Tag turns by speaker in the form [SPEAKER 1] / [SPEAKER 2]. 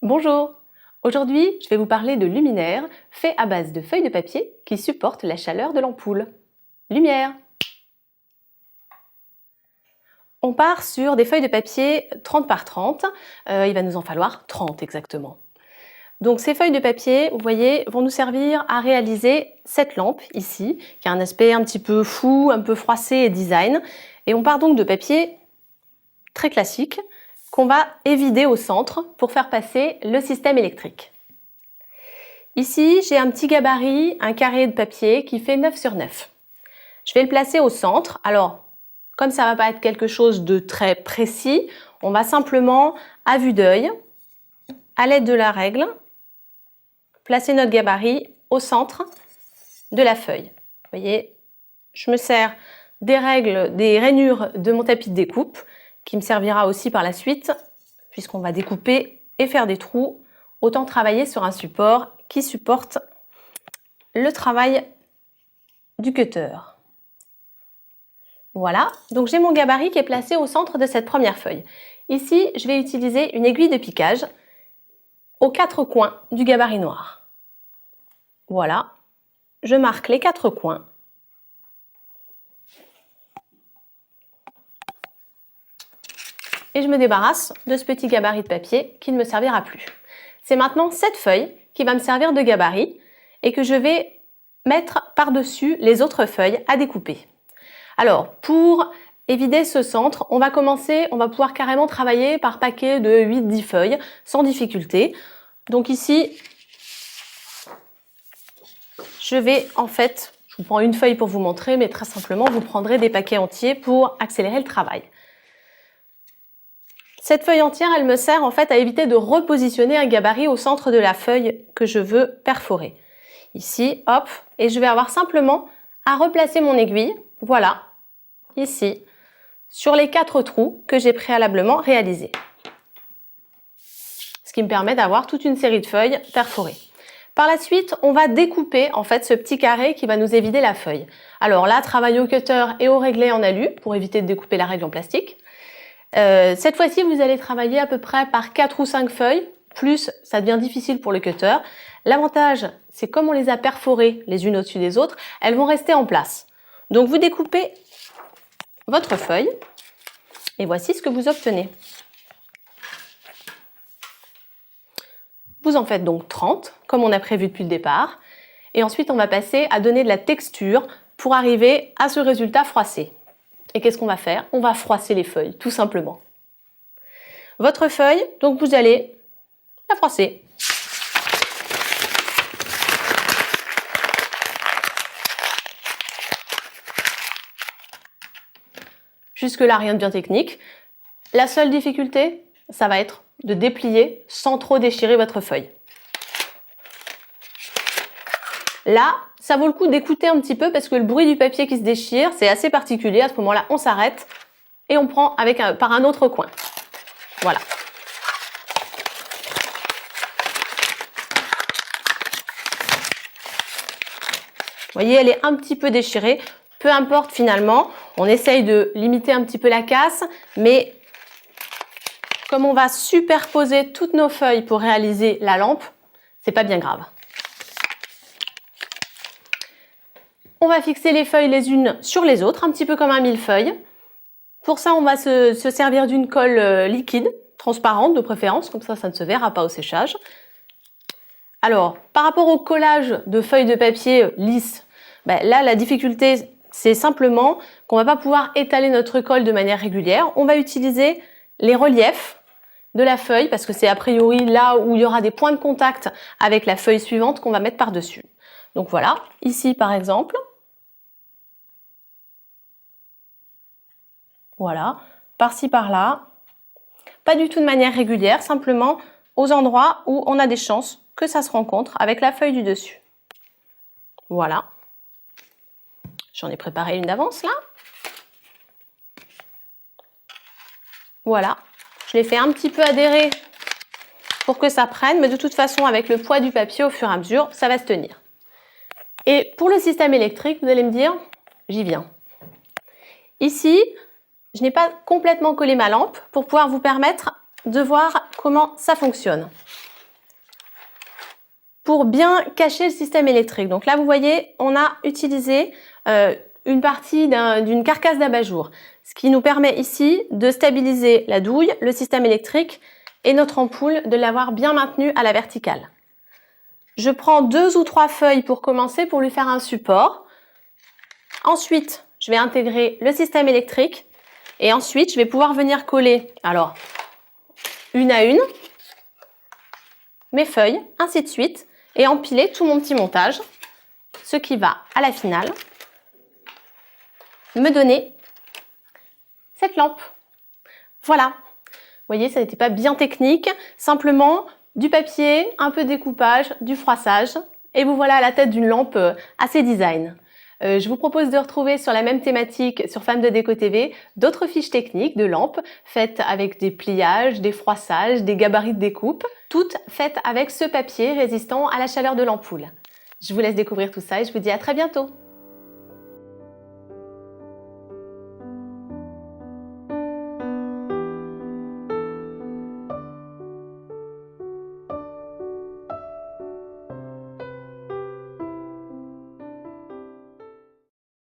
[SPEAKER 1] Bonjour! Aujourd'hui, je vais vous parler de luminaires faits à base de feuilles de papier qui supportent la chaleur de l'ampoule. Lumière! On part sur des feuilles de papier 30 par 30. Il va nous en falloir 30 exactement. Donc ces feuilles de papier, vous voyez, vont nous servir à réaliser cette lampe ici, qui a un aspect un petit peu fou, un peu froissé et design. Et on part donc de papier très classique qu'on va évider au centre pour faire passer le système électrique. Ici, j'ai un petit gabarit, un carré de papier qui fait 9 sur 9. Je vais le placer au centre. Alors, comme ça ne va pas être quelque chose de très précis, on va simplement, à vue d'œil, à l'aide de la règle, placer notre gabarit au centre de la feuille. Vous voyez, je me sers des règles, des rainures de mon tapis de découpe, qui me servira aussi par la suite, puisqu'on va découper et faire des trous. Autant travailler sur un support qui supporte le travail du cutter. Voilà, donc j'ai mon gabarit qui est placé au centre de cette première feuille. Ici, je vais utiliser une aiguille de piquage aux 4 coins du gabarit noir. Voilà, je marque les 4 coins. Et je me débarrasse de ce petit gabarit de papier qui ne me servira plus. C'est maintenant cette feuille qui va me servir de gabarit et que je vais mettre par-dessus les autres feuilles à découper. Alors, pour évider ce centre, on va pouvoir carrément travailler par paquet de 8-10 feuilles sans difficulté. Donc ici, je vous prends une feuille pour vous montrer, mais très simplement, vous prendrez des paquets entiers pour accélérer le travail. Cette feuille entière, elle me sert en fait à éviter de repositionner un gabarit au centre de la feuille que je veux perforer. Ici, hop, et je vais avoir simplement à replacer mon aiguille, voilà, ici, sur les 4 trous que j'ai préalablement réalisés. Ce qui me permet d'avoir toute une série de feuilles perforées. Par la suite, on va découper en fait ce petit carré qui va nous éviter la feuille. Alors là, travail au cutter et au réglé en alu pour éviter de découper la règle en plastique. Cette fois-ci, vous allez travailler à peu près par 4 ou 5 feuilles, plus ça devient difficile pour le cutter. L'avantage, c'est comme on les a perforées les unes au-dessus des autres, elles vont rester en place. Donc vous découpez votre feuille et voici ce que vous obtenez. Vous en faites donc 30, comme on a prévu depuis le départ. Et ensuite, on va passer à donner de la texture pour arriver à ce résultat froissé. Et qu'est-ce qu'on va faire? On va froisser les feuilles, tout simplement. Votre feuille, donc vous allez la froisser. Jusque-là, rien de bien technique. La seule difficulté, ça va être de déplier sans trop déchirer votre feuille. Là, ça vaut le coup d'écouter un petit peu parce que le bruit du papier qui se déchire, c'est assez particulier. À ce moment-là, on s'arrête et on prend par un autre coin. Voilà. Vous voyez, elle est un petit peu déchirée. Peu importe finalement, on essaye de limiter un petit peu la casse, mais comme on va superposer toutes nos feuilles pour réaliser la lampe, c'est pas bien grave. On va fixer les feuilles les unes sur les autres, un petit peu comme un millefeuille. Pour ça, on va se servir d'une colle liquide, transparente de préférence, comme ça ne se verra pas au séchage. Alors, par rapport au collage de feuilles de papier lisses, là, la difficulté, c'est simplement qu'on ne va pas pouvoir étaler notre colle de manière régulière. On va utiliser les reliefs de la feuille, parce que c'est a priori là où il y aura des points de contact avec la feuille suivante qu'on va mettre par-dessus. Donc voilà, ici par exemple, voilà, par-ci par-là, pas du tout de manière régulière, simplement aux endroits où on a des chances que ça se rencontre avec la feuille du dessus. Voilà. J'en ai préparé une d'avance là. Voilà. Je l'ai fait un petit peu adhérer pour que ça prenne, mais de toute façon, avec le poids du papier, au fur et à mesure, ça va se tenir. Et pour le système électrique, vous allez me dire, j'y viens. Ici, je n'ai pas complètement collé ma lampe pour pouvoir vous permettre de voir comment ça fonctionne. pour bien cacher le système électrique. Donc là, vous voyez, on a utilisé une partie d'une carcasse d'abat-jour, ce qui nous permet ici de stabiliser la douille, le système électrique et notre ampoule, de l'avoir bien maintenue à la verticale. Je prends 2 ou 3 feuilles pour commencer, pour lui faire un support. Ensuite, je vais intégrer le système électrique et ensuite, je vais pouvoir venir coller, alors, une à une, mes feuilles, ainsi de suite, et empiler tout mon petit montage, ce qui va, à la finale, me donner cette lampe. Voilà. Vous voyez, ça n'était pas bien technique, simplement du papier, un peu de découpage, du froissage, et vous voilà à la tête d'une lampe assez design. Je vous propose de retrouver sur la même thématique sur Femmes de Déco TV d'autres fiches techniques de lampes faites avec des pliages, des froissages, des gabarits de découpe, toutes faites avec ce papier résistant à la chaleur de l'ampoule. Je vous laisse découvrir tout ça et je vous dis à très bientôt.